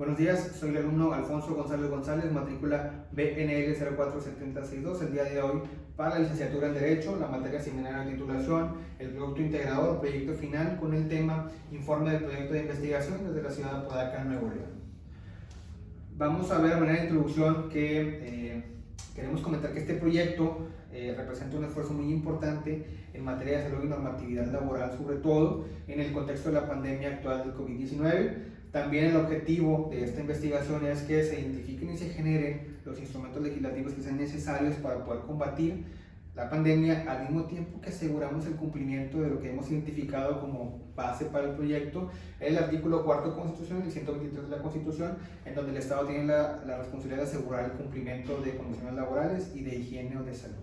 Buenos días, soy el alumno Alfonso González González, matrícula BNL 04762. El día de hoy, para la licenciatura en Derecho, la materia seminario de titulación, el producto integrador, proyecto final, con el tema Informe del proyecto de investigación desde la ciudad de Apodaca, Nuevo León. Vamos a ver a manera de introducción que queremos comentar que este proyecto representa un esfuerzo muy importante en materia de salud y normatividad laboral, sobre todo en el contexto de la pandemia actual del COVID-19. También el objetivo de esta investigación es que se identifiquen y se generen los instrumentos legislativos que sean necesarios para poder combatir la pandemia, al mismo tiempo que aseguramos el cumplimiento de lo que hemos identificado como base para el proyecto, el artículo 4 constitucional, el 123 de la Constitución, en donde el Estado tiene la responsabilidad de asegurar el cumplimiento de condiciones laborales y de higiene o de salud.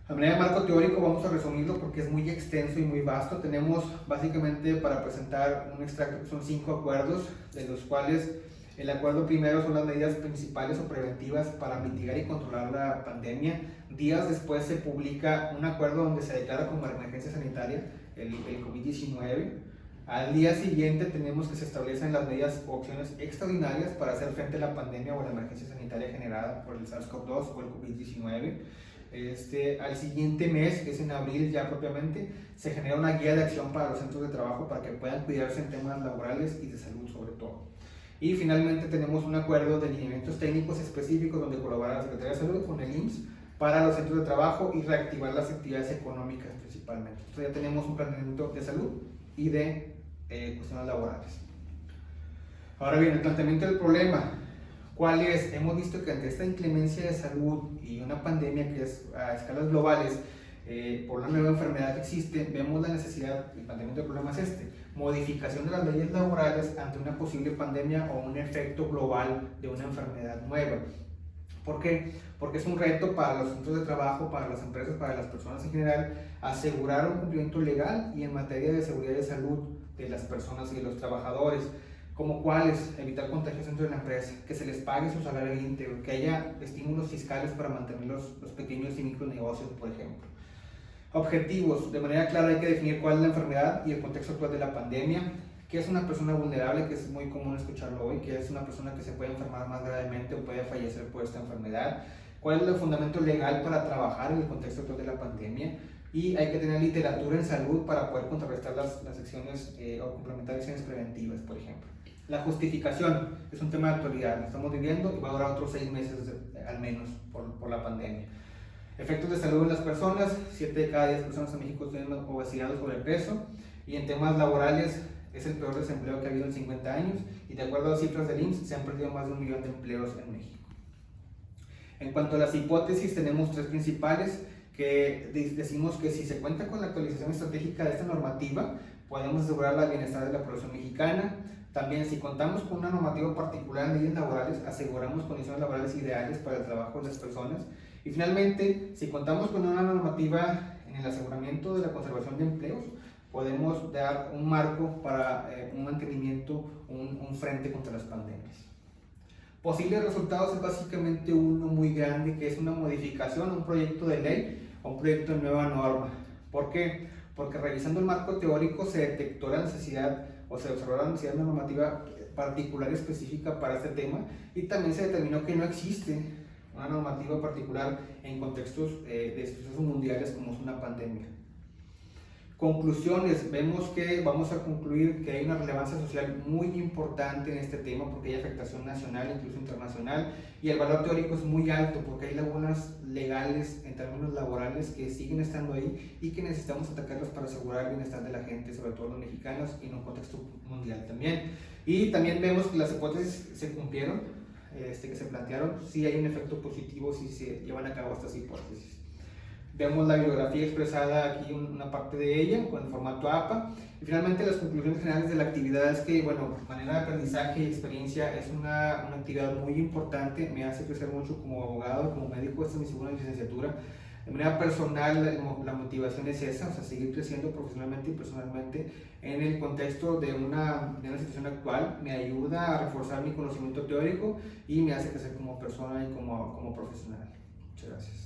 A manera de marco teórico vamos a resumirlo porque es muy extenso y muy vasto. Tenemos básicamente para presentar un extracto que son 5 acuerdos, de los cuales el acuerdo primero son las medidas principales o preventivas para mitigar y controlar la pandemia. Días después se publica un acuerdo donde se declara como emergencia sanitaria el COVID-19. Al día siguiente tenemos que se establecen las medidas o opciones extraordinarias para hacer frente a la pandemia o la emergencia sanitaria generada por el SARS-CoV-2 o el COVID-19. Al siguiente mes, que es en abril ya propiamente, se genera una guía de acción para los centros de trabajo para que puedan cuidarse en temas laborales y de salud sobre todo. Y finalmente tenemos un acuerdo de lineamientos técnicos específicos donde colabora la Secretaría de Salud con el IMSS para los centros de trabajo y reactivar las actividades económicas principalmente. Entonces ya tenemos un planteamiento de salud y de cuestiones laborales. Ahora bien, el planteamiento del problema. ¿Cuál es? Hemos visto que ante esta inclemencia de salud y una pandemia que es a escalas globales, por la nueva enfermedad que existe, vemos la necesidad, el planteamiento del problema es modificación de las leyes laborales ante una posible pandemia o un efecto global de una enfermedad nueva. ¿Por qué? Porque es un reto para los centros de trabajo, para las empresas, para las personas en general, asegurar un cumplimiento legal y en materia de seguridad y de salud de las personas y de los trabajadores. Como cuáles, evitar contagios dentro de la empresa, que se les pague su salario íntegro, que haya estímulos fiscales para mantener los pequeños y micronegocios, por ejemplo. Objetivos, de manera clara hay que definir cuál es la enfermedad y el contexto actual de la pandemia, qué es una persona vulnerable, que es muy común escucharlo hoy, que es una persona que se puede enfermar más gravemente o puede fallecer por esta enfermedad, cuál es el fundamento legal para trabajar en el contexto actual de la pandemia, y hay que tener literatura en salud para poder contrarrestar las acciones o complementar acciones preventivas, por ejemplo. La justificación es un tema de actualidad, lo estamos viviendo y va a durar otros 6 meses al menos por la pandemia. Efectos de salud en las personas, 7 de cada 10 personas en México tienen obesidad o sobrepeso, y en temas laborales es el peor desempleo que ha habido en 50 años, y de acuerdo a las cifras del IMSS se han perdido más de 1 millón de empleos en México. En cuanto a las hipótesis, tenemos 3 principales, que decimos que si se cuenta con la actualización estratégica de esta normativa, podemos asegurar el bienestar de la población mexicana. También, si contamos con una normativa particular en leyes laborales, aseguramos condiciones laborales ideales para el trabajo de las personas. Y finalmente, si contamos con una normativa en el aseguramiento de la conservación de empleos, podemos dar un marco para un mantenimiento, un frente contra las pandemias. Posibles resultados es básicamente uno muy grande, que es una modificación, un proyecto de ley o un proyecto de nueva norma. ¿Por qué? Porque revisando el marco teórico se detectó la necesidad o se observó la necesidad de una normativa particular específica para este tema, y también se determinó que no existe una normativa particular en contextos de sucesos mundiales como es una pandemia. Conclusiones, vemos que vamos a concluir que hay una relevancia social muy importante en este tema porque hay afectación nacional, incluso internacional, y el valor teórico es muy alto porque hay lagunas legales en términos laborales que siguen estando ahí y que necesitamos atacarlas para asegurar el bienestar de la gente, sobre todo los mexicanos, y en un contexto mundial también. Y también vemos que las hipótesis se cumplieron, que se plantearon, sí hay un efecto positivo si se llevan a cabo estas hipótesis. Vemos la bibliografía expresada aquí, una parte de ella, con el formato APA. Y finalmente las conclusiones generales de la actividad es que, bueno, manera de aprendizaje y experiencia es una actividad muy importante, me hace crecer mucho como abogado, como médico, esta es mi segunda licenciatura. De manera personal, la motivación es esa, o sea, seguir creciendo profesionalmente y personalmente en el contexto de una situación actual. Me ayuda a reforzar mi conocimiento teórico y me hace crecer como persona y como profesional. Muchas gracias.